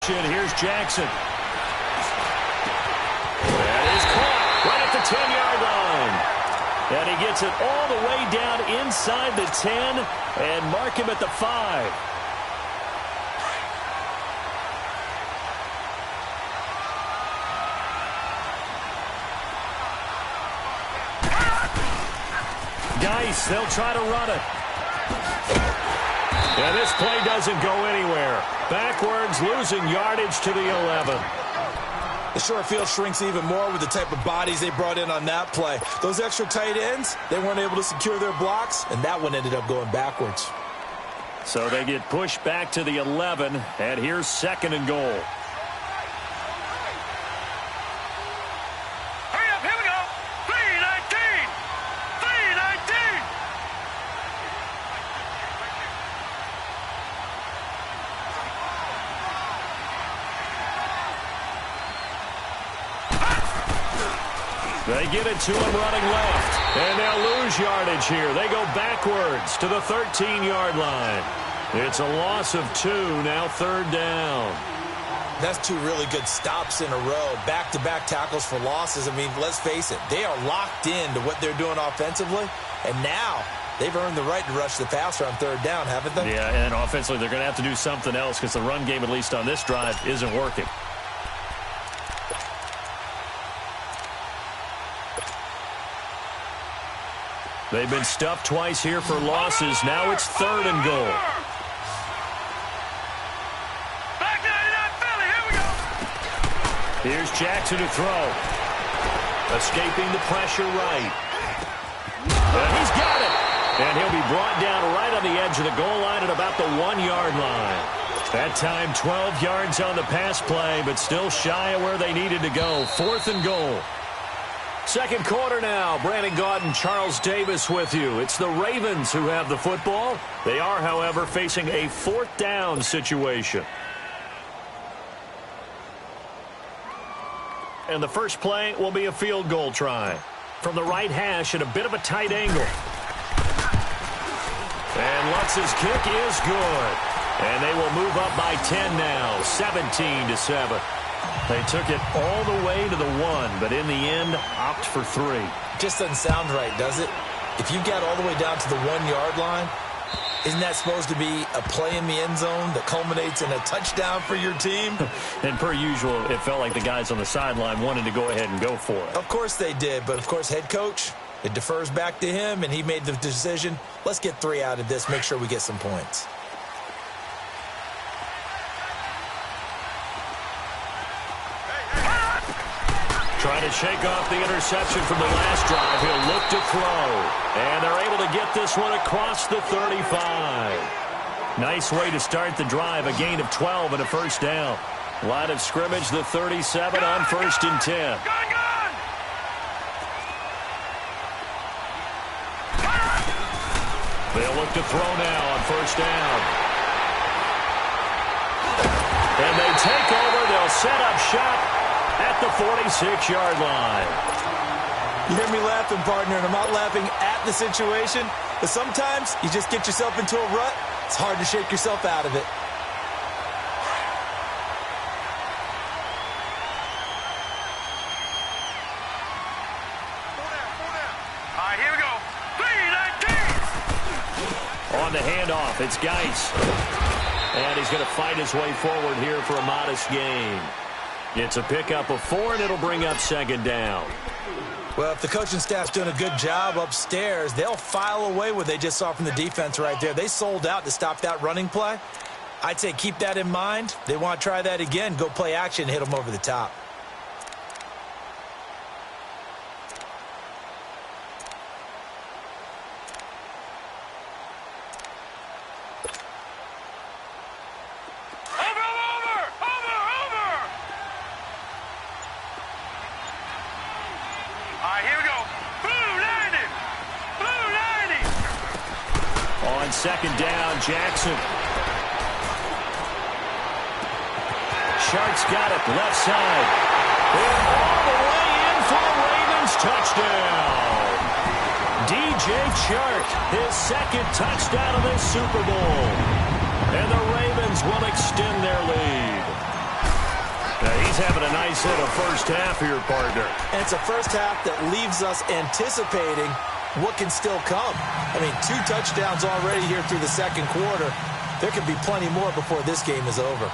possession. Here's Jackson. That is caught right at the 10-yard line. And he gets it all the way down inside the 10 and mark him at the 5. Geis, they'll try to run it. And this play doesn't go anywhere. Backwards, losing yardage to the 11. The short field shrinks even more with the type of bodies they brought in on that play. Those extra tight ends, they weren't able to secure their blocks, and that one ended up going backwards. So they get pushed back to the 11, and here's 2nd and goal. Hurry up, here we go. 3-19. 3-19. They get it to him running left, and they'll lose yardage here. They go backwards to the 13-yard line. It's a loss of 2, now 3rd down. That's 2 really good stops in a row. Back-to-back tackles for losses. I mean, let's face it, they are locked into what they're doing offensively, and now they've earned the right to rush the passer on 3rd down, haven't they? Yeah, and offensively they're going to have to do something else because the run game, at least on this drive, isn't working. They've been stuffed twice here for losses. Now it's 3rd and goal. Back to 99 Philly. Here we go. Here's Jackson to throw. Escaping the pressure right. And he's got it. And he'll be brought down right on the edge of the goal line at about the 1-yard line. That time 12 yards on the pass play, but still shy of where they needed to go. 4th and goal. Second quarter now. Brandon Gaudin, Charles Davis with you. It's the Ravens who have the football. They are, however, facing a 4th down situation. And the first play will be a field goal try. From the right hash at a bit of a tight angle. And Lutz's kick is good. And they will move up by 10 now, 17-7. They took it all the way to the 1, but in the end, opt for 3. Just doesn't sound right, does it? If you got all the way down to the 1-yard line, isn't that supposed to be a play in the end zone that culminates in a touchdown for your team? And per usual, it felt like the guys on the sideline wanted to go ahead and go for it. Of course they did, but of course head coach, it defers back to him, and he made the decision, let's get 3 out of this, make sure we get some points. Trying to shake off the interception from the last drive. He'll look to throw. And they're able to get this one across the 35. Nice way to start the drive. A gain of 12 and a first down. Line of scrimmage, the 37 on 1st and 10. They'll look to throw now on 1st down. And they take over. They'll set up shop at the 46-yard line. You hear me laughing, partner, and I'm not laughing at the situation, but sometimes you just get yourself into a rut. It's hard to shake yourself out of it. All right, here we go. 3-19. On the handoff, it's Geis. And he's going to fight his way forward here for a modest gain. It's a pickup of 4, and it'll bring up 2nd down. Well, if the coaching staff's doing a good job upstairs, they'll file away what they just saw from the defense right there. They sold out to stop that running play. I'd say keep that in mind. They want to try that again, go play action, hit them over the top. Second down, Jackson. Shark's got it, left side. And all the way in for a Ravens touchdown. DJ Chark, his 2nd touchdown of this Super Bowl. And the Ravens will extend their lead. having a nice hit of first half here, partner. And it's a first half that leaves us anticipating what can still come. I mean, 2 touchdowns already here through the second quarter. There could be plenty more before this game is over.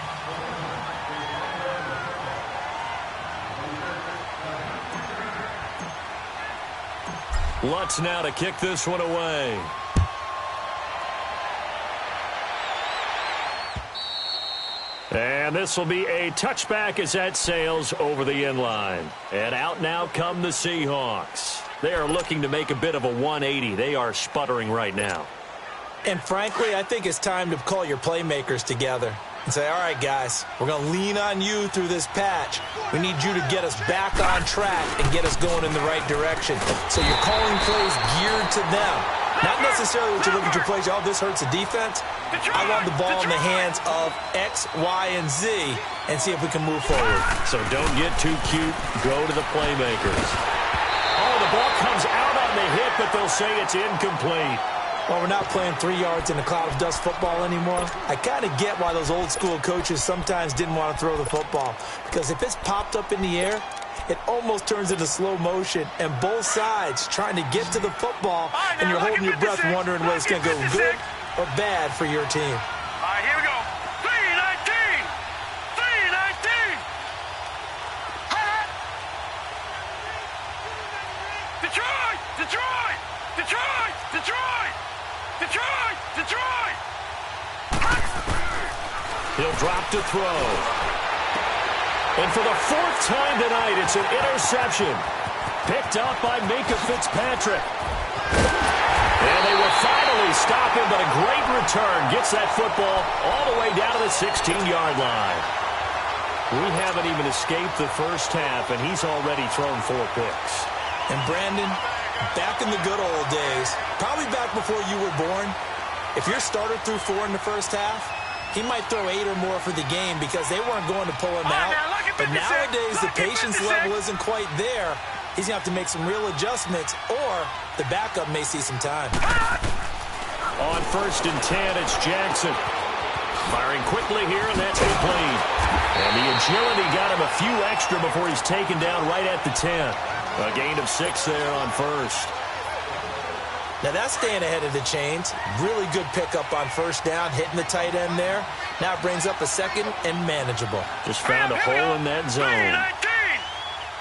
Lutz now to kick this one away. And this will be a touchback as that sails over the end line. And out now come the Seahawks. They are looking to make a bit of a 180. They are sputtering right now. And frankly, I think it's time to call your playmakers together and say, all right, guys, we're going to lean on you through this patch. We need you to get us back on track and get us going in the right direction. So you're calling plays geared to them. Not necessarily what you look at your plays, oh, this hurts the defense. I want the ball in the hands of X, Y, and Z and see if we can move forward. So don't get too cute. Go to the playmakers. Oh, the ball comes out on the hit, but they'll say it's incomplete. Well, we're not playing 3 yards in a cloud of dust football anymore. I kind of get why those old school coaches sometimes didn't want to throw the football. Because if it's popped up in the air, it almost turns into slow motion. And both sides trying to get to the football, and you're holding your breath wondering whether it's going to go good or bad for your team. All right, here we go. 319. 319. Detroit! Detroit! Detroit! Detroit! Detroit! Detroit! He'll drop to throw. And for the 4th time tonight, it's an interception. Picked up by Minka Fitzpatrick. And they will finally stop him, but a great return. Gets that football all the way down to the 16-yard line. We haven't even escaped the first half, and he's already thrown 4 picks. And Brandon, back in the good old days, probably back before you were born, if your starter threw 4 in the first half, he might throw 8 or more for the game because they weren't going to pull him out. But nowadays, the patience level isn't quite there. He's going to have to make some real adjustments, or the backup may see some time. On 1st and 10, it's Jackson. Firing quickly here, and that's complete. And the agility got him a few extra before he's taken down right at the 10. A gain of 6 there on 1st. Now that's staying ahead of the chains. Really good pickup on 1st down, hitting the tight end there. Now it brings up a 2nd and manageable. Just found a hole in that zone. 319.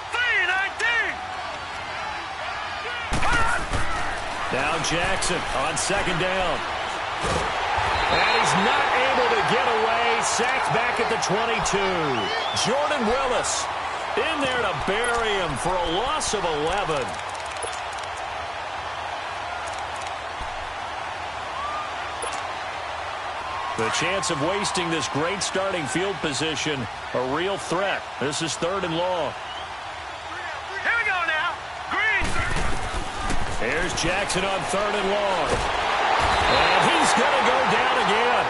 319. Now Jackson on 2nd down. And he's not able to get away. Sacked back at the 22. Jordan Willis in there to bury him for a loss of 11. The chance of wasting this great starting field position, a real threat. This is 3rd and long. Here we go now. Green. Here's Jackson on 3rd and long. And he's going to go down again.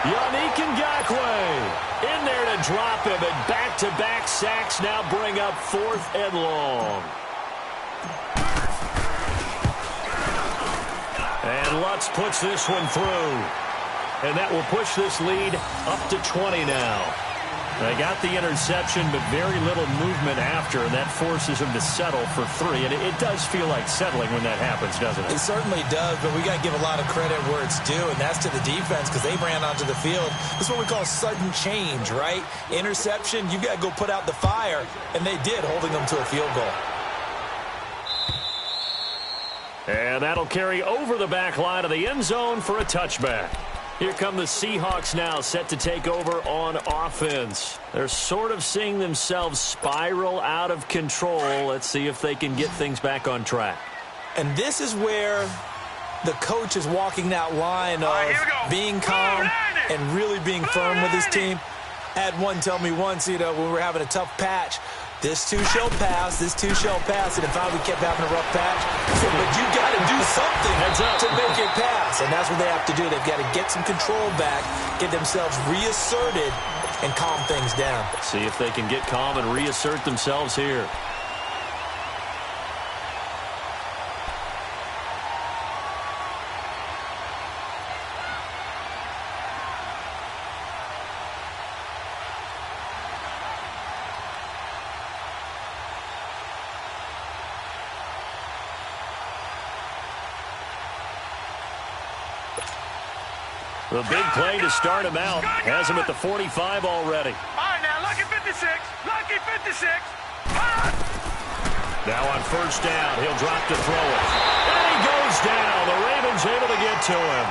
Yannick Ngakoue in there to drop him, and back-to-back sacks now bring up 4th and long. And Lutz puts this one through. And that will push this lead up to 20 now. They got the interception, but very little movement after, and that forces them to settle for 3. And it does feel like settling when that happens, doesn't it? It certainly does, but we got to give a lot of credit where it's due, and that's to the defense because they ran onto the field. This is what we call sudden change, right? Interception, you got to go put out the fire, and they did, holding them to a field goal. And that'll carry over the back line of the end zone for a touchback. Here come the Seahawks now, set to take over on offense. They're sort of seeing themselves spiral out of control. Let's see if they can get things back on track. And this is where the coach is walking that line of being calm and really being firm with his team. I had one tell me once, when we were having a tough patch, this too shall pass, this too shall pass. And if we kept having a rough patch, I said, but you got to do something to make it pass. And that's what they have to do. They've got to get some control back, get themselves reasserted, and calm things down. See if they can get calm and reassert themselves here. The big play to start him out. Has him at the 45 already. All right, now, lucky 56. Lucky 56. Now on first down, he'll drop to throw it. And he goes down. The Ravens able to get to him.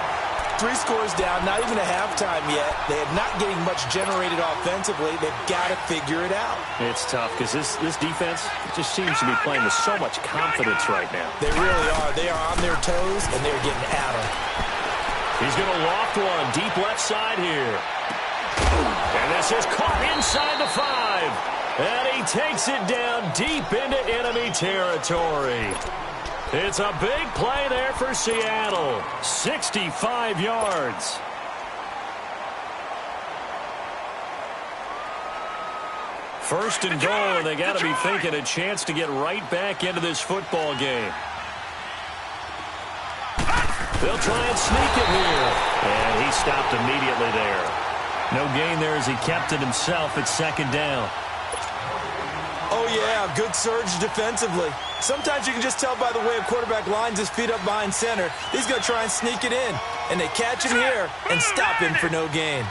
3 scores down, not even a halftime yet. They are not getting much generated offensively. They've got to figure it out. It's tough because this defense just seems to be playing with so much confidence right now. They really are. They are on their toes, and they're getting at them. He's going to loft one deep left side here. And this is caught inside the 5. And he takes it down deep into enemy territory. It's a big play there for Seattle. 65 yards. First and goal, and they got to be thinking a chance to get right back into this football game. They'll try and sneak it here. And he stopped immediately there. No gain there as he kept it himself at second down. Oh, yeah, good surge defensively. Sometimes you can just tell by the way a quarterback lines his feet up behind center. He's going to try and sneak it in. And they catch him here and stop him for no gain.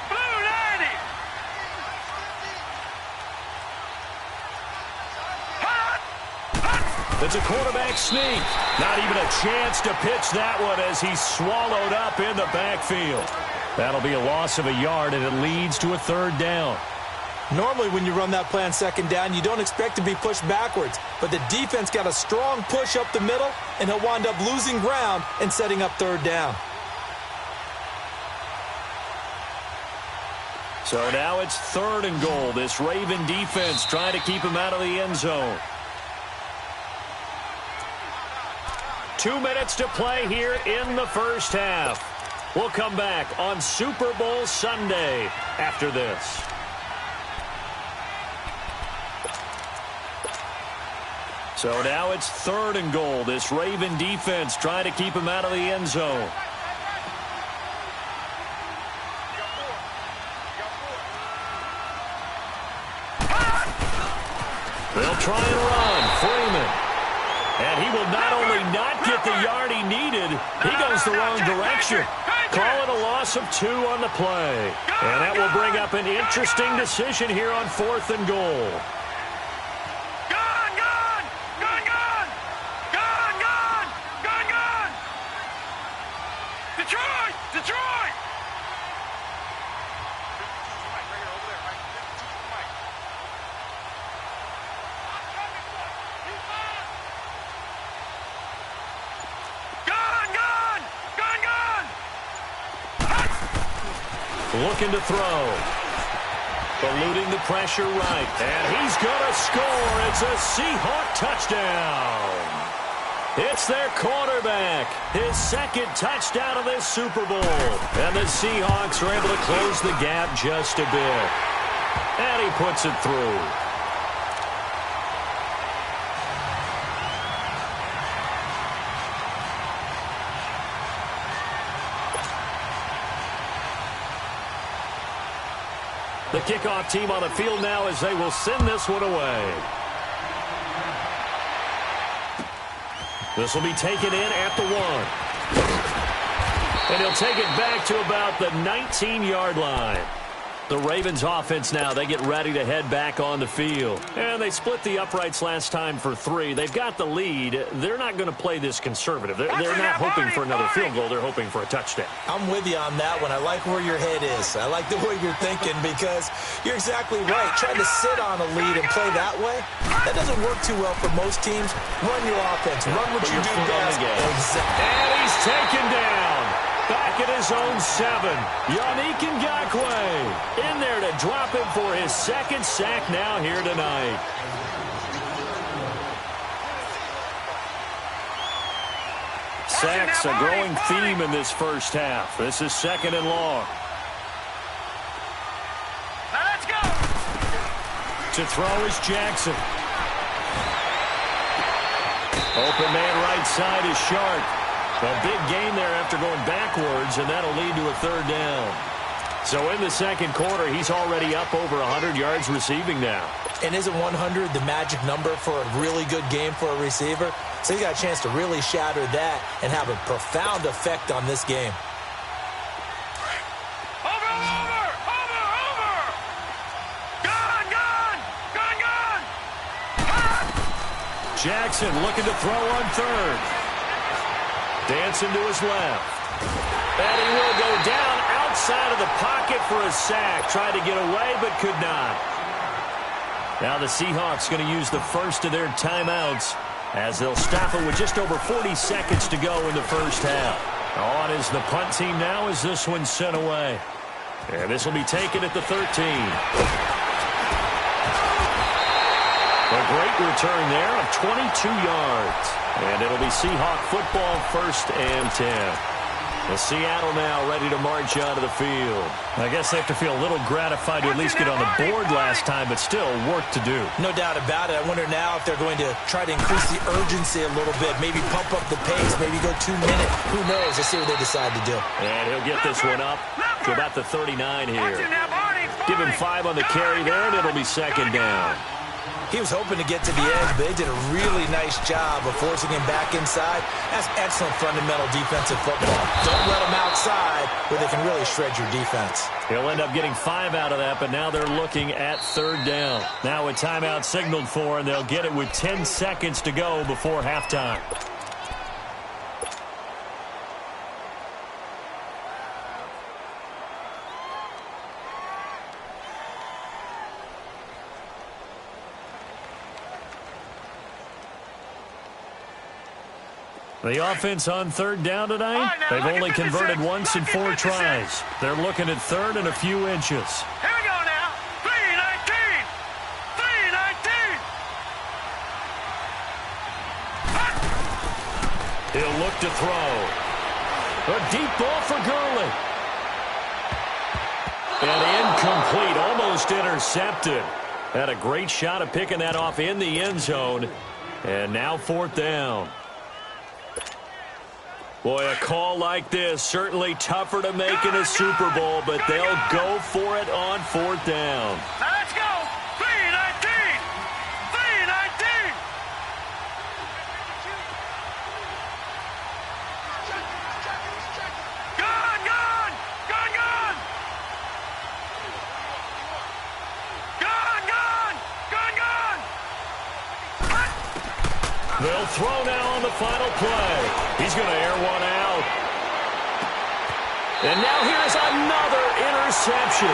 It's a quarterback sneak. Not even a chance to pitch that one as he's swallowed up in the backfield. That'll be a loss of a yard, and it leads to a third down. Normally when you run that play on second down, you don't expect to be pushed backwards. But the defense got a strong push up the middle, and he'll wind up losing ground and setting up third down. So now it's third and goal. This Raven defense trying to keep him out of the end zone. 2 minutes to play here in the first half. We'll come back on Super Bowl Sunday after this. So now it's third and goal. This Raven defense trying to keep him out of the end zone. They'll try and run. Freeman. And he will not only not get the yard he needed, he goes the wrong direction. Call it a loss of 2 on the play. And that will bring up an interesting decision here on fourth and goal. Looking to throw. Eluding the pressure right. And he's going to score. It's a Seahawk touchdown. It's their quarterback. His second touchdown of this Super Bowl. And the Seahawks are able to close the gap just a bit. And he puts it through. The kickoff team on the field now as they will send this one away. This will be taken in at the 1. And he'll take it back to about the 19-yard line. The Ravens offense now, they get ready to head back on the field. And they split the uprights last time for 3. They've got the lead. They're not going to play this conservative. They're not hoping for another field goal. They're hoping for a touchdown. I'm with you on that one. I like where your head is. I like the way you're thinking because you're exactly right. Trying to sit on a lead and play that way, that doesn't work too well for most teams. Run your offense. Run what you do best. Exactly. And he's taken down. Back at his own 7. Yannick Ngakoue in there to drop him for his second sack now here tonight. Sacks a growing theme in this first half. This is second and long. Now let's go. To throw is Jackson. Open man right side is Sharp. A big gain there after going backwards, and that'll lead to a third down. So in the second quarter, he's already up over 100 yards receiving now. And isn't 100 the magic number for a really good game for a receiver? So he got a chance to really shatter that and have a profound effect on this game. Jackson looking to throw on third. Dancing to his left. And he will go down outside of the pocket for a sack. Tried to get away, but could not. Now the Seahawks going to use the first of their timeouts as they'll stop it with just over 40 seconds to go in the first half. On is the punt team now as this one's sent away. And this will be taken at the 13. A great return there of 22 yards. And it'll be Seahawk football, 1st and 10. Well, Seattle now ready to march onto the field. I guess they have to feel a little gratified to at least get on the board last time, but still work to do. No doubt about it. I wonder now if they're going to try to increase the urgency a little bit, maybe pump up the pace, maybe go 2 minutes. Who knows? Let's see what they decide to do. And he'll get this one up to about the 39 here. Give him 5 on the carry there, and it'll be 2nd down. He was hoping to get to the edge, but they did a really nice job of forcing him back inside. That's excellent fundamental defensive football. Don't let him outside where they can really shred your defense. He'll end up getting 5 out of that, but now they're looking at 3rd down. Now a timeout signaled for, and they'll get it with 10 seconds to go before halftime. The offense on 3rd down tonight, they've only converted once in 4 tries. They're looking at 3rd and a few inches. Here we go now. 3-19. 3-19. He'll look to throw. A deep ball for Gurley. And incomplete, almost intercepted. Had a great shot of picking that off in the end zone. And now 4th down. Boy, a call like this, certainly tougher to make in a Super Bowl, but they'll go for it on 4th down. Now let's go. 3-19. 3-19. Gone, gone. Gone, gone. Gone, gone. Gone, gone. They'll throw now on the final play. He's going to air one out. And now here's another interception.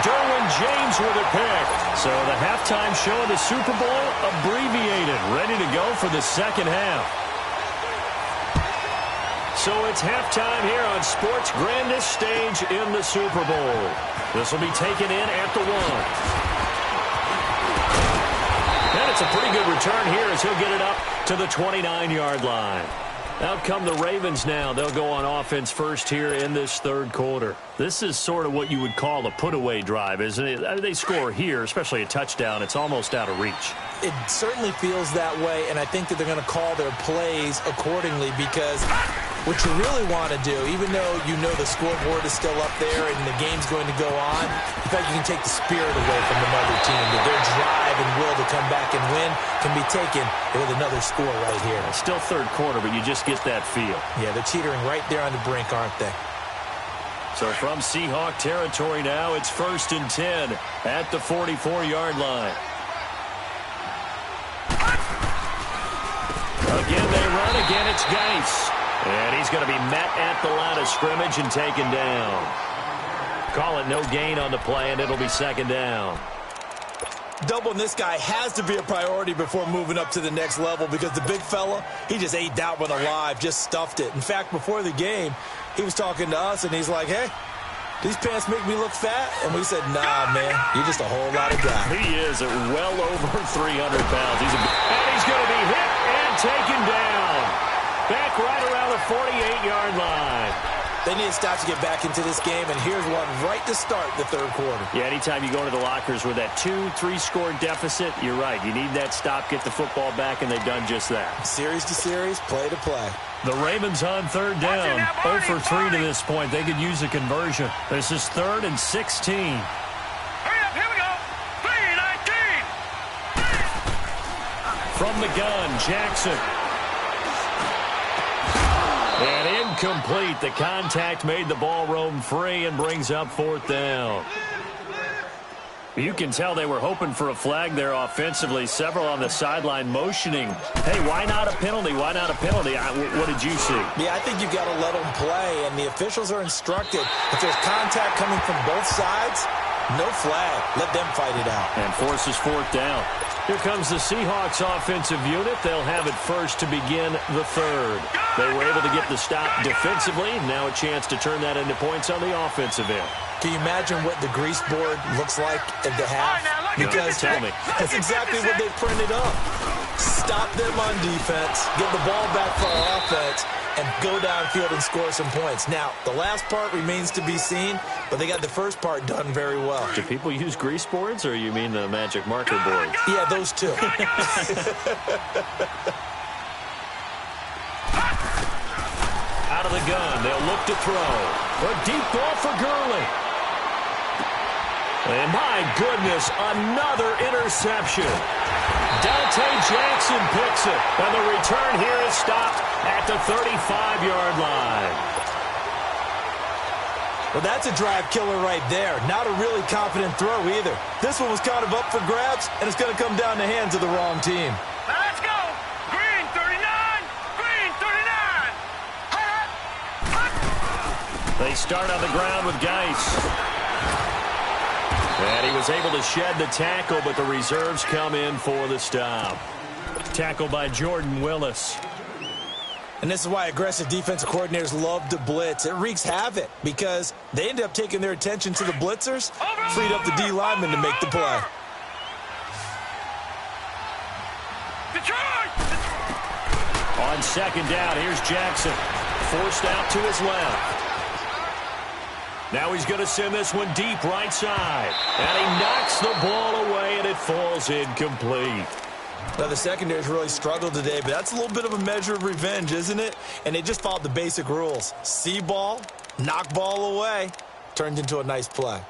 Derwin James with a pick. So the halftime show of the Super Bowl abbreviated, ready to go for the 2nd half. So it's halftime here on sports' grandest stage in the Super Bowl. This will be taken in at the 1. And it's a pretty good return here as he'll get it up to the 29-yard line. Out come the Ravens now. They'll go on offense first here in this 3rd quarter. This is sort of what you would call a put-away drive, isn't it? I mean, they score here, especially a touchdown. It's almost out of reach. It certainly feels that way, and I think that they're going to call their plays accordingly because what you really want to do, even though you know the scoreboard is still up there and the game's going to go on, in fact, you can take the spirit away from another team. That their drive and will to come back and win can be taken with another score right here. It's still 3rd quarter, but you just get that feel. Yeah, they're teetering right there on the brink, aren't they? So from Seahawk territory now, it's 1st and 10 at the 44-yard line. Again, they run. Again, it's Geis. And he's going to be met at the line of scrimmage and taken down. Call it no gain on the play, and it'll be 2nd down. Doubling this guy has to be a priority before moving up to the next level because the big fella, he just ate that one alive, just stuffed it. In fact, before the game, he was talking to us, and he's like, hey, these pants make me look fat? And we said, nah, man, you're just a whole lot of guy. He is at well over 300 pounds. And he's going to be hit and taken down. Back right around the 48-yard line. They need to stop to get back into this game, and here's one right to start the 3rd quarter. Yeah, anytime you go to the lockers with that 2-3 score deficit, you're right. You need that stop, get the football back, and they've done just that. Series to series, play to play. The Ravens on 3rd down. 0 for 3 to this point. They could use a conversion. This is 3rd and 16. Hurry up, here we go. 3-19. From the gun, Jackson. And incomplete. The contact made the ball roam free and brings up 4th down. You can tell they were hoping for a flag there offensively. Several on the sideline motioning. Hey, why not a penalty? Why not a penalty? What did you see? Yeah, I think you've got to let them play, and the officials are instructed. If there's contact coming from both sides, no flag. Let them fight it out. And forces fourth down. Here comes the Seahawks offensive unit. They'll have it first to begin the third. They were able to get the stop defensively. Now a chance to turn that into points on the offensive end. Can you imagine what the grease board looks like at the half? Because tell me. That's exactly what they printed up. Stop them on defense, get the ball back for our offense, and go downfield and score some points. Now, the last part remains to be seen, but they got the first part done very well. Do people use grease boards, or you mean the magic marker board? Yeah, those two. Out of the gun, they'll look to throw. A deep ball for Gurley. And my goodness, another interception. Dante Jackson picks it, and the return here is stopped at the 35-yard line. Well, that's a drive killer right there. Not a really confident throw either. This one was kind of up for grabs, and it's going to come down the hands of the wrong team. Now let's go. Green 39. Green 39. They start on the ground with Geis. And he was able to shed the tackle, but the reserves come in for the stop. Tackle by Jordan Willis. And this is why aggressive defensive coordinators love to blitz. It wreaks havoc because they end up taking their attention to the blitzers, freed up the D lineman to make the play. Detroit. On second down, here's Jackson. Forced out to his left. Now he's going to send this one deep right side. And he knocks the ball away, and it falls incomplete. Now, the secondary's really struggled today, but that's a little bit of a measure of revenge, isn't it? And they just followed the basic rules. See ball, knock ball away. Turned into a nice play.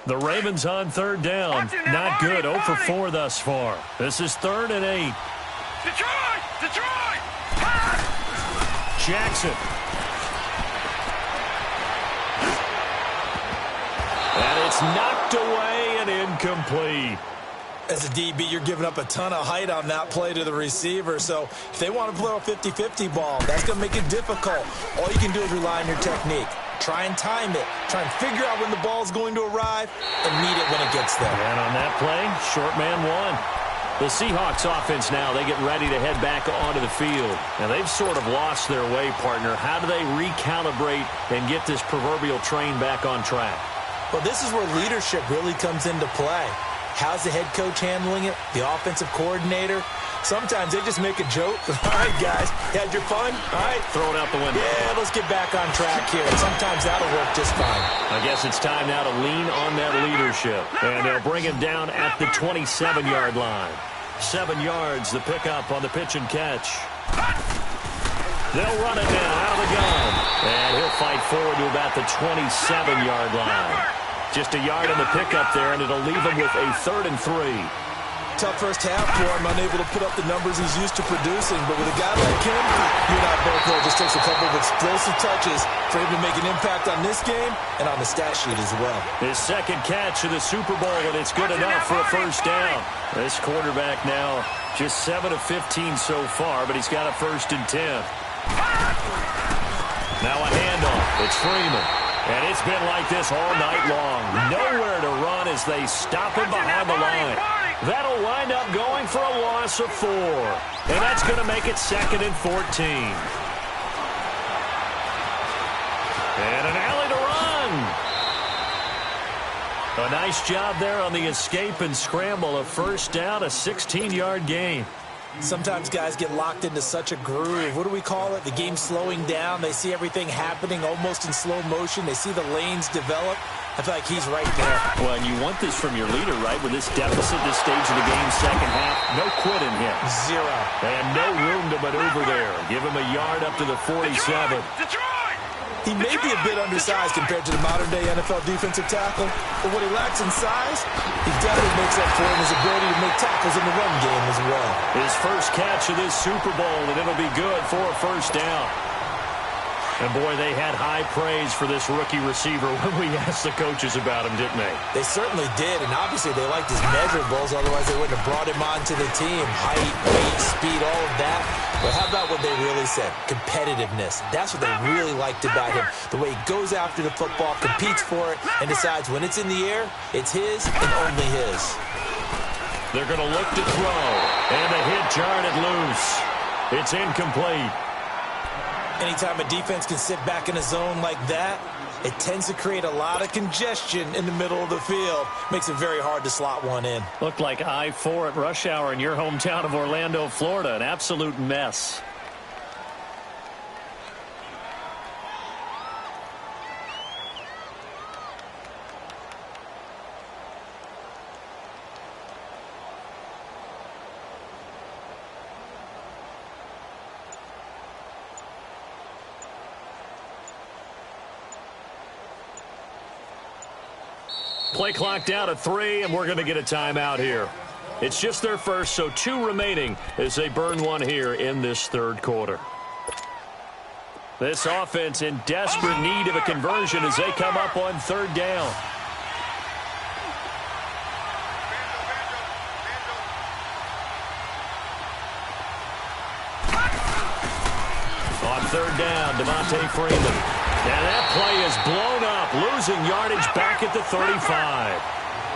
The Ravens on third down. Not good. 0 for 4 thus far. This is 3rd and 8. Detroit. Detroit. Jackson. And it's knocked away and incomplete. As a DB, you're giving up a ton of height on that play to the receiver. So if they want to play a 50-50 ball, that's going to make it difficult. All you can do is rely on your technique. Try and time it. Try and figure out when the ball is going to arrive and meet it when it gets there. And on that play, short man won. The Seahawks offense now, they get ready to head back onto the field. Now, they've sort of lost their way, partner. How do they recalibrate and get this proverbial train back on track? Well, this is where leadership really comes into play. How's the head coach handling it? The offensive coordinator? Sometimes they just make a joke. All right, guys, you had your fun? All right. Throw it out the window. Yeah, let's get back on track here. And sometimes that'll work just fine. I guess it's time now to lean on that leadership. And they'll bring him down at the 27-yard line. 7 yards, the pickup on the pitch and catch. They'll run it now out of the gun. And he'll fight forward to about the 27-yard line. Just a yard on the pickup there, and it'll leave him with a 3rd and 3. Tough first half for him, unable to put up the numbers he's used to producing. But with a guy like him, you and I both know it just takes a couple of explosive touches for him to make an impact on this game and on the stat sheet as well. His second catch of the Super Bowl, and it's good enough for a first down. This quarterback now just 7 of 15 so far, but he's got a 1st and 10. Now a handoff. It's Freeman. And it's been like this all night long. Nowhere to run as they stop him behind the line. That'll wind up going for a loss of 4. And that's going to make it 2nd and 14. And an alley to run. A nice job there on the escape and scramble. A first down, a 16-yard gain. Sometimes guys get locked into such a groove. What do we call it? The game slowing down. They see everything happening almost in slow motion. They see the lanes develop. I feel like he's right there. Well, and you want this from your leader, right? With this deficit, this stage of the game, second half, no quitting him. 0. And no room to maneuver there. Give him a yard up to the 47. Detroit. He may be a bit undersized compared to the modern-day NFL defensive tackle, but what he lacks in size, he definitely makes up for in his ability to make tackles in the run game as well. His first catch of this Super Bowl, and it'll be good for a first down. And, boy, they had high praise for this rookie receiver when we asked the coaches about him, didn't they? They certainly did, and obviously they liked his measurables. Otherwise, they wouldn't have brought him onto the team. Height, weight, speed, all of that. But how about what they really said? Competitiveness. That's what they really liked about him. The way he goes after the football, competes for it, and decides when it's in the air, it's his and only his. They're going to look to throw, and the hit jarred it loose. It's incomplete. Anytime a defense can sit back in a zone like that, it tends to create a lot of congestion in the middle of the field. Makes it very hard to slot one in. Looked like I-4 at rush hour in your hometown of Orlando, Florida. An absolute mess. Play clock down to 3, and we're going to get a timeout here. It's just their first, so 2 remaining as they burn one here in this third quarter. This offense in desperate need of a conversion as they come up on third down. On third down, Devontae Freeman. And that play is blown up, losing yardage back at the 35.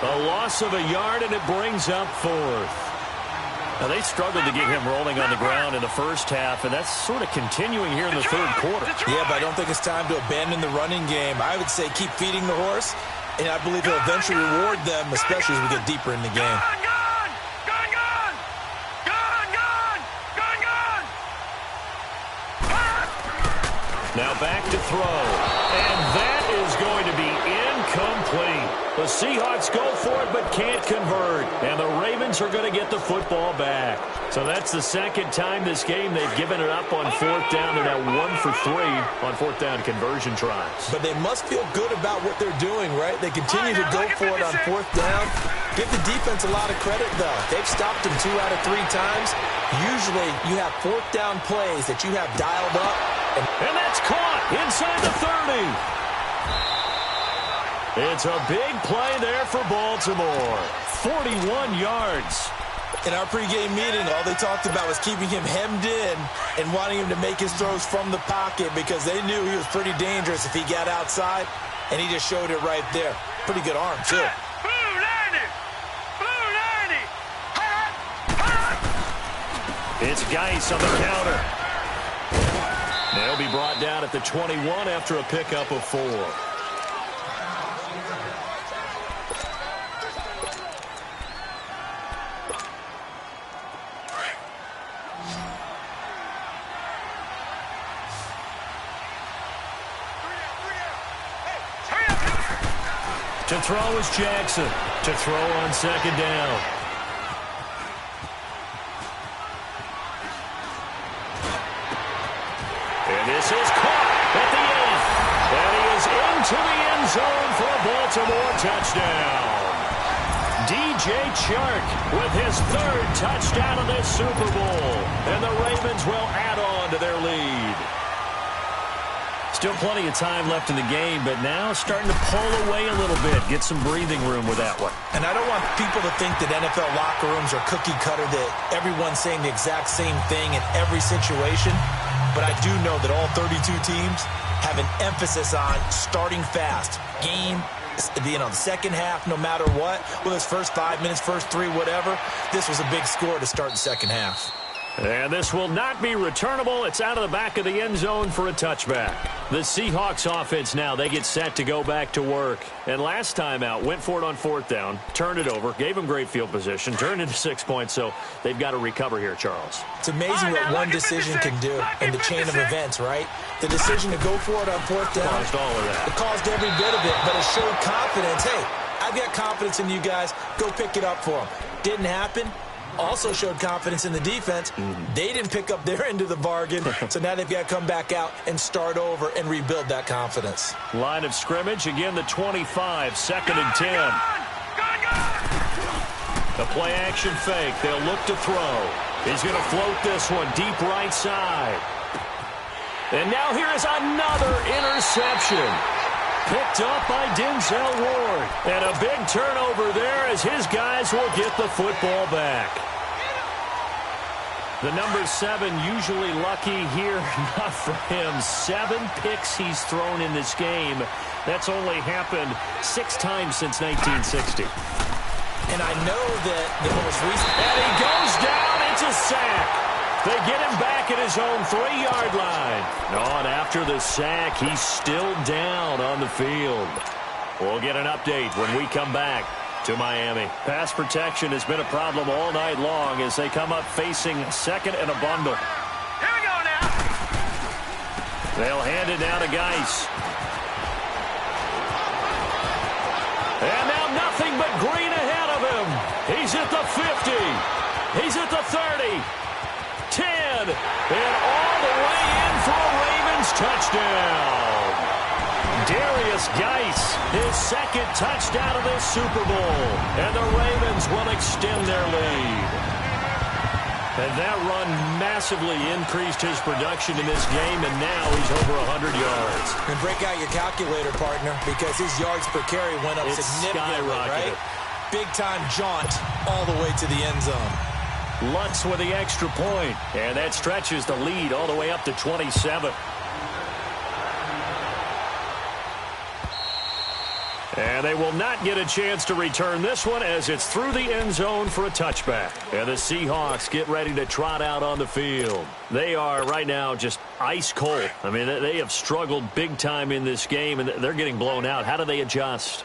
A loss of a yard, and it brings up 4th. Now, they struggled to get him rolling on the ground in the first half, and that's sort of continuing here in the third quarter. Yeah, but I don't think it's time to abandon the running game. I would say keep feeding the horse, and I believe he'll eventually reward them, especially as we get deeper in the game. Now back to throw, and that is going to be incomplete. The Seahawks go for it but can't convert, and the Ravens are going to get the football back. So that's the second time this game they've given it up on fourth down. They're now 1 for 3 on fourth down conversion tries. But they must feel good about what they're doing, right? They continue to go for it on fourth down. Give the defense a lot of credit, though. They've stopped them 2 out of 3 times. Usually you have fourth down plays that you have dialed up. And that's caught inside the 30. It's a big play there for Baltimore. 41 yards. In our pregame meeting, all they talked about was keeping him hemmed in and wanting him to make his throws from the pocket because they knew he was pretty dangerous if he got outside, and he just showed it right there. Pretty good arm, too. It's Geis on the counter. They'll be brought down at the 21 after a pickup of 4. To throw is Jackson. To throw on second down. This is caught at the 8th. And he is into the end zone for a Baltimore touchdown. DJ Chark with his 3rd touchdown of this Super Bowl. And the Ravens will add on to their lead. Still plenty of time left in the game, but now starting to pull away a little bit. Get some breathing room with that one. And I don't want people to think that NFL locker rooms are cookie cutter, that everyone's saying the exact same thing in every situation. But I do know that all 32 teams have an emphasis on starting fast. Game, the second half, no matter what. Whether it's first 5 minutes, first 3, whatever. This was a big score to start the second half. And this will not be returnable. It's out of the back of the end zone for a touchback. The Seahawks offense now, they get set to go back to work. And last time out, went for it on fourth down, turned it over, gave them great field position, turned into 6 points, so they've got to recover here, Charles. It's amazing what one decision can do in the chain of events, right? The decision to go for it on fourth down. Caused all of that. It caused every bit of it, but it showed confidence. Hey, I've got confidence in you guys. Go pick it up for them. Didn't happen. Also showed confidence in the defense. They didn't pick up their end of the bargain, so now they've got to come back out and start over and rebuild that confidence. Line of scrimmage, again the 25, 2nd and 10. The play action fake. They'll look to throw. He's going to float this one deep right side. And now here is another interception. Picked up by Denzel Ward. And a big turnover there as his guys will get the football back. The number 7 usually lucky here. Not for him. 7 picks he's thrown in this game. That's only happened 6 times since 1960. And I know that the most recent... And he goes down. It's a sack. They get him back at his own 3-yard line. And after the sack, he's still down on the field. We'll get an update when we come back to Miami. Pass protection has been a problem all night long as they come up facing second and a bundle. Here we go now. They'll hand it down to Geis. And now nothing but green ahead of him. He's at the 50. He's at the 30. 10, and all the way in for a Ravens touchdown. Darius Geis, his second touchdown of this Super Bowl, and the Ravens will extend their lead. And that run massively increased his production in this game, and now he's over 100 yards. And break out your calculator, partner, because his yards per carry went up significantly, right? Big-time jaunt all the way to the end zone. Lutz with the extra point, and that stretches the lead all the way up to 27. And they will not get a chance to return this one as it's through the end zone for a touchback. And the Seahawks get ready to trot out on the field. They are right now just ice cold. I mean, they have struggled big time in this game, and they're getting blown out. How do they adjust?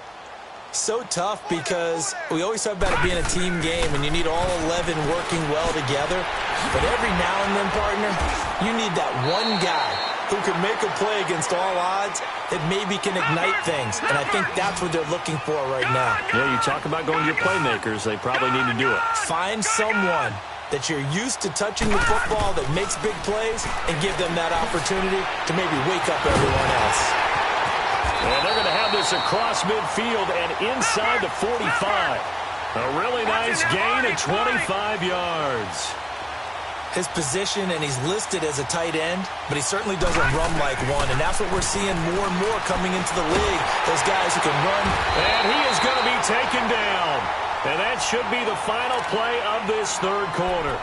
So tough because we always talk about it being a team game and you need all 11 working well together. But every now and then, partner, you need that one guy who can make a play against all odds that maybe can ignite things. And I think that's what they're looking for right now. Yeah, you talk about going to your playmakers. They probably need to do it. Find someone that you're used to touching the football that makes big plays and give them that opportunity to maybe wake up everyone else. And they're going to have this across midfield and inside the 45. A really nice gain of 25 yards. His position, and he's listed as a tight end, but he certainly doesn't run like one, and that's what we're seeing more and more coming into the league, those guys who can run. And he is going to be taken down. And that should be the final play of this third quarter.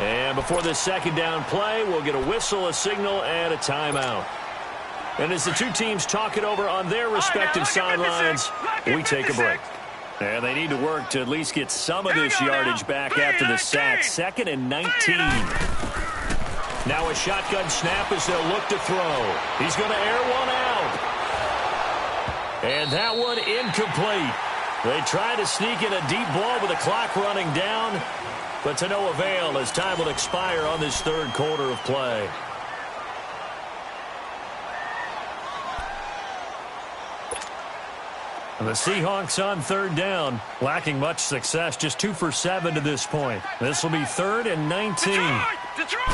And before this second down play, we'll get a whistle, a signal, and a timeout. And as the two teams talk it over on their respective sidelines, we take a break. And they need to work to at least get some of this yardage back after the sack. 2nd and 19. Now a shotgun snap as they'll look to throw. He's going to air one out. And that one incomplete. They try to sneak in a deep ball with the clock running down, but to no avail as time will expire on this third quarter of play. And the Seahawks on third down, lacking much success, just 2 for 7 to this point. This will be 3rd and 19. Detroit!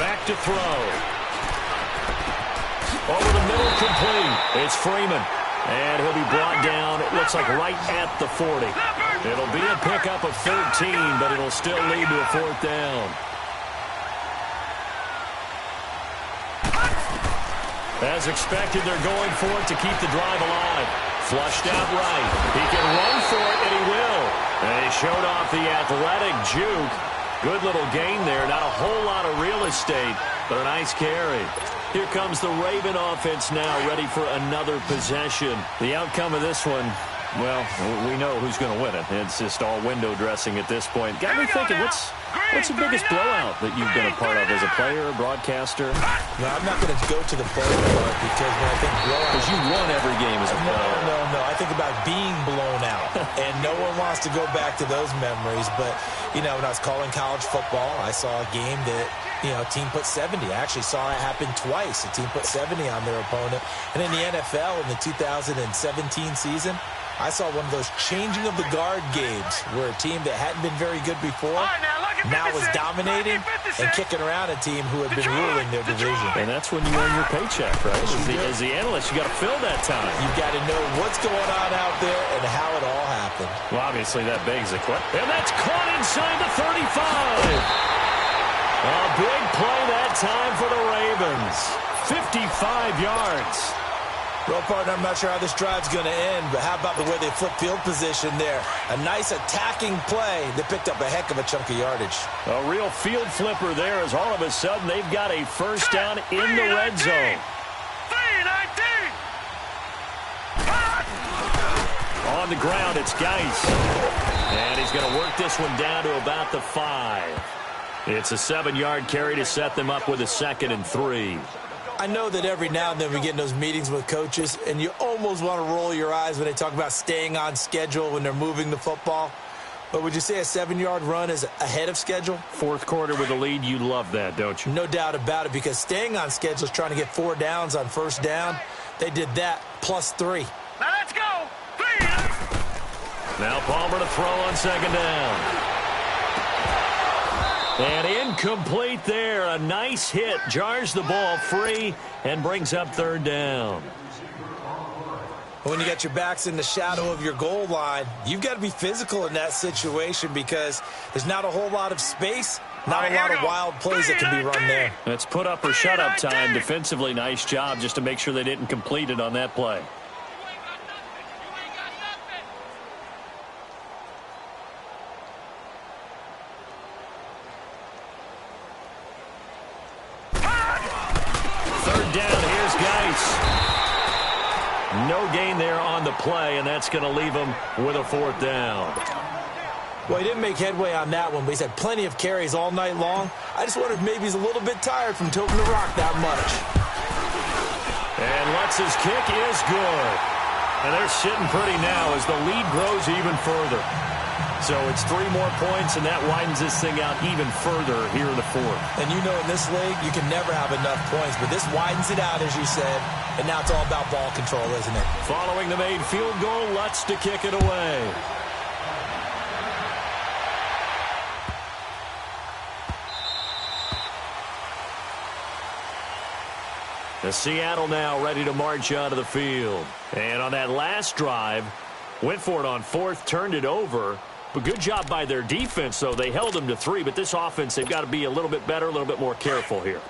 Back to throw. Over the middle, complete. It's Freeman. And he'll be brought down, it looks like right at the 40. It'll be a pickup of 13, but it'll still lead to a 4th down. As expected, they're going for it to keep the drive alive. Flushed out right. He can run for it, and he will. And he showed off the athletic juke. Good little gain there. Not a whole lot of real estate, but a nice carry. Here comes the Raven offense now, ready for another possession. The outcome of this one, well, we know who's going to win it. It's just all window dressing at this point. Got me thinking, what's the biggest blowout that you've been a part of as a player, a broadcaster? No, I'm not going to go to the player part because when I think blowout... Because you won every game as a player. No. I think about being blown out. And no one wants to go back to those memories. But, you know, when I was calling college football, I saw a game that, you know, a team put 70. I actually saw it happen twice. A team put 70 on their opponent. And in the NFL, in the 2017 season, I saw one of those changing of the guard games where a team that hadn't been very good before now was dominating and kicking around a team who had been ruling their division. And that's when you earn your paycheck, right? As the analyst, you got to fill that time. You've got to know what's going on out there and how it all happened. Well, obviously that begs the question. And that's caught inside the 35. A big play that time for the Ravens. 55 yards. Well, partner, I'm not sure how this drive's going to end, but how about the way they flip field position there? A nice attacking play that picked up a heck of a chunk of yardage. A real field flipper there as all of a sudden they've got a first down in the red zone. 3-19. On the ground, it's Geis. And he's going to work this one down to about the 5. It's a 7-yard carry to set them up with a 2nd and 3. I know that every now and then we get in those meetings with coaches, and you almost want to roll your eyes when they talk about staying on schedule when they're moving the football. But would you say a 7-yard run is ahead of schedule? Fourth quarter with a lead, you love that, don't you? No doubt about it, because staying on schedule is trying to get 4 downs on first down. They did that plus 3. Now let's go. 3. Now Palmer to throw on 2nd down. And incomplete there. A nice hit. Jars the ball free and brings up 3rd down. When you got your backs in the shadow of your goal line, you've got to be physical in that situation because there's not a whole lot of space, not a lot of wild plays that can be run there. That's put up or shut up time. Defensively, nice job just to make sure they didn't complete it on that play. No gain there on the play, and that's going to leave him with a 4th down. Well, he didn't make headway on that one, but he's had plenty of carries all night long. I just wonder if maybe he's a little bit tired from toting the rock that much. And Lutz's kick is good. And they're sitting pretty now as the lead grows even further. So it's 3 more points, and that widens this thing out even further here in the 4th. And you know in this league, you can never have enough points, but this widens it out, as you said, and now it's all about ball control, isn't it? Following the made field goal, Lutz to kick it away. The Seattle now ready to march onto the field. And on that last drive, went for it on 4th, turned it over. But good job by their defense, though. They held them to 3, but this offense, they've got to be a little bit better, a little bit more careful here.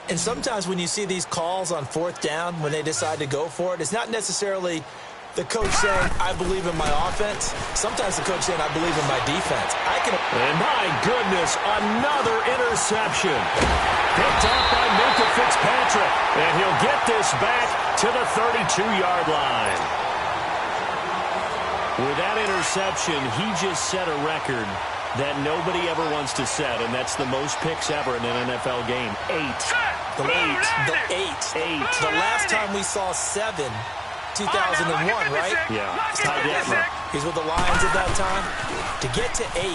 And sometimes when you see these calls on 4th down, when they decide to go for it, it's not necessarily the coach saying, I believe in my offense. Sometimes the coach saying, I believe in my defense. And my goodness, another interception. Picked up by Minka Fitzpatrick. And he'll get this back to the 32-yard line. With that interception, he just set a record that nobody ever wants to set, and that's the most picks ever in an NFL game. 8. The 8. The last time we saw 7, 2001, right? Yeah. Ty Detmer. He's with the Lions at that time. To get to 8,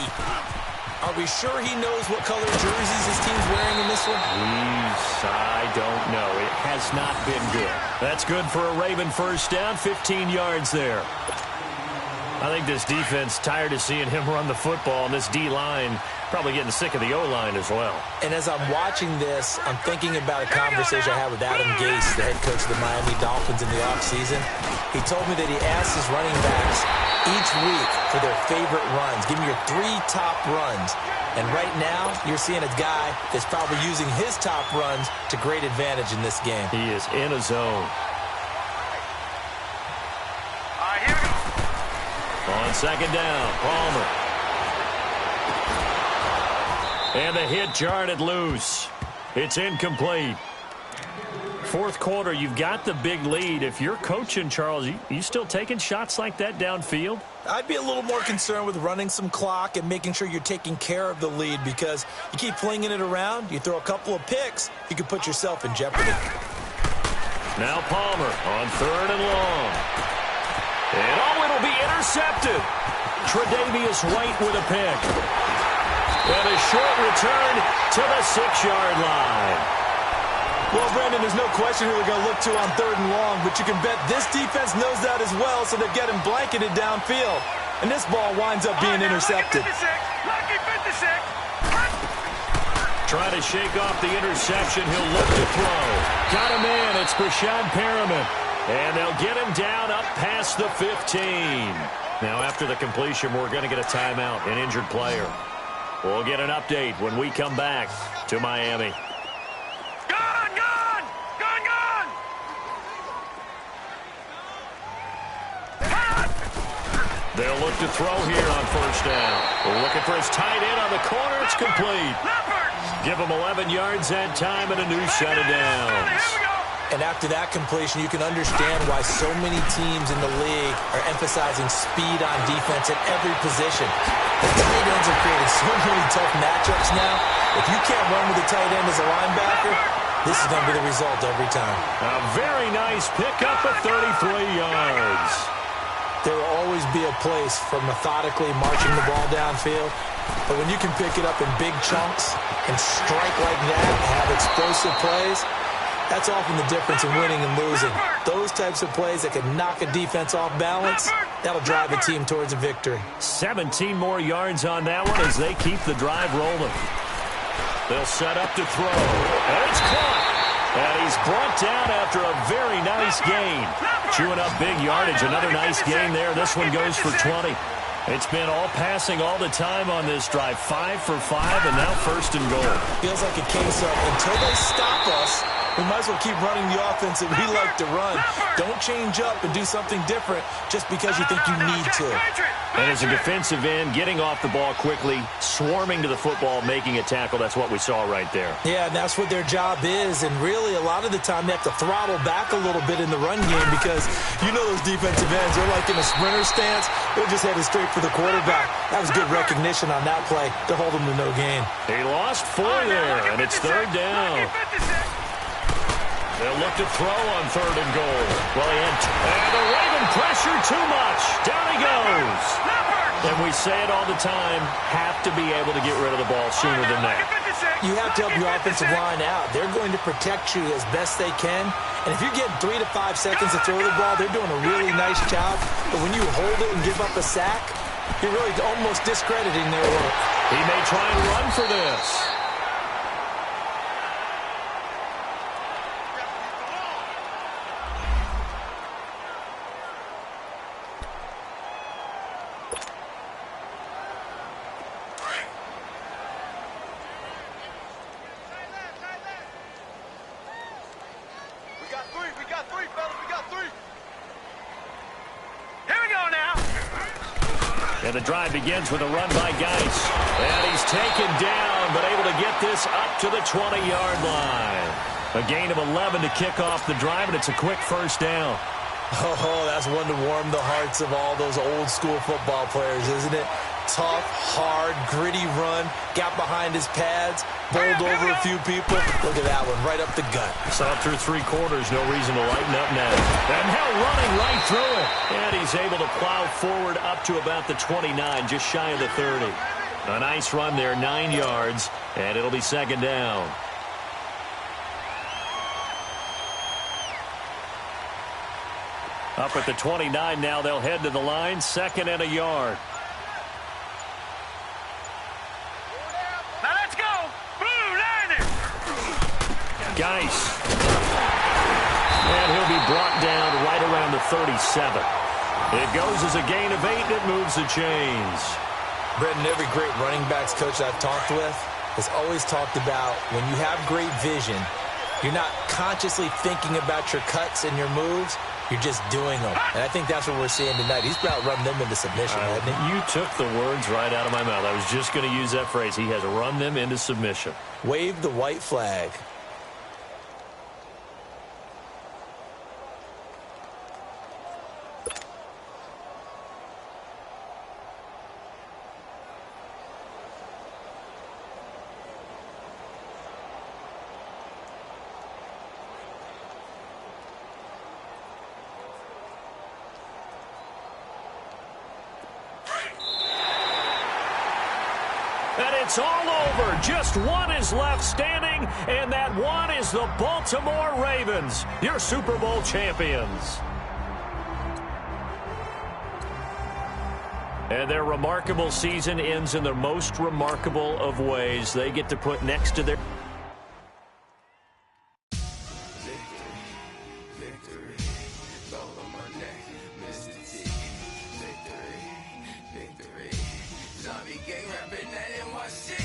are we sure he knows what color jerseys his team's wearing in this one? I don't know. It has not been good. That's good for a Raven first down, 15 yards there. I think this defense tired of seeing him run the football, and this D-line probably getting sick of the O-line as well. And as I'm watching this, I'm thinking about a conversation I had with Adam Gase, the head coach of the Miami Dolphins in the offseason. He told me that he asked his running backs each week for their favorite runs. Give me your 3 top runs. And right now, you're seeing a guy that's probably using his top runs to great advantage in this game. He is in a zone. On 2nd down, Palmer. And the hit jarred it loose. It's incomplete. 4th quarter, you've got the big lead. If you're coaching, Charles, you still taking shots like that downfield? I'd be a little more concerned with running some clock and making sure you're taking care of the lead because you keep flinging it around, you throw a couple of picks, you could put yourself in jeopardy. Now Palmer on 3rd and long. And it'll be intercepted. Tre'Davious White with a pick. And a short return to the 6-yard line. Well, Brandon, there's no question who they're going to look to on 3rd and long, but you can bet this defense knows that as well, so they're getting blanketed downfield. And this ball winds up being intercepted. Lucky 56. Trying to shake off the interception. He'll look to throw. Got a man. It's Brashad Perriman. And they'll get him down up past the 15. Now, after the completion, we're going to get a timeout, an injured player. We'll get an update when we come back to Miami. Gone, gone! Gone, gone! They'll look to throw here on first down. We're looking for his tight end on the corner. It's complete. Give him 11 yards that time and a new set of downs. And after that completion, you can understand why so many teams in the league are emphasizing speed on defense at every position. The tight ends have created so many tough matchups now. If you can't run with a tight end as a linebacker, this is going to be the result every time. A very nice pickup of 33 yards. There will always be a place for methodically marching the ball downfield. But when you can pick it up in big chunks and strike like that and have explosive plays, that's often the difference in winning and losing. Those types of plays that can knock a defense off balance, that'll drive a team towards a victory. 17 more yards on that one as they keep the drive rolling. They'll set up to throw. And it's caught. And he's brought down after a very nice gain. Chewing up big yardage. Another nice gain there. This one goes for 20. It's been all passing all the time on this drive. 5 for 5, and now first and goal. Feels like a case of until they stop us, we might as well keep running the offense that we like to run. Don't change up and do something different just because you think you need to. And as a defensive end, getting off the ball quickly, swarming to the football, making a tackle, that's what we saw right there. Yeah, and that's what their job is. And really, a lot of the time, they have to throttle back a little bit in the run game because you know those defensive ends, they're like in a sprinter stance. They're just headed straight for the quarterback. That was good recognition on that play to hold them to no gain. He lost 4 there, and it's third down. They'll look to throw on third and goal. Well, and the Raven pressure too much. Down he goes. And we say it all the time, have to be able to get rid of the ball sooner than that. You have to help your offensive line out. They're going to protect you as best they can. And if you're getting 3 to 5 seconds to throw the ball, they're doing a really nice job. But when you hold it and give up a sack, you're really almost discrediting their work. He may try and run for this. And the drive begins with a run by Geis. And he's taken down, but able to get this up to the 20-yard line. A gain of 11 to kick off the drive, and it's a quick first down. Oh, that's one to warm the hearts of all those old-school football players, isn't it? Tough, hard, gritty run, got behind his pads, bowled over a few people. Look at that one, right up the gut. Saw through 3 quarters, no reason to lighten up now. And now running right through it. And he's able to plow forward up to about the 29, just shy of the 30. A nice run there, 9 yards, and it'll be second down. Up at the 29 now, they'll head to the line, 2nd and a yard. Now let's go! Blue Niners! Geis. And he'll be brought down right around the 37. It goes as a gain of 8, and it moves the chains. Brendan, every great running backs coach I've talked with has always talked about when you have great vision, you're not consciously thinking about your cuts and your moves. You're just doing them. And I think that's what we're seeing tonight. He's about run them into submission, hasn't he? You took the words right out of my mouth. I was just going to use that phrase. He has run them into submission. Wave the white flag. And it's all over. Just one is left standing, and that one is the Baltimore Ravens, your Super Bowl champions. And their remarkable season ends in the most remarkable of ways. They get to put next to their... be gang reppin' that NYC.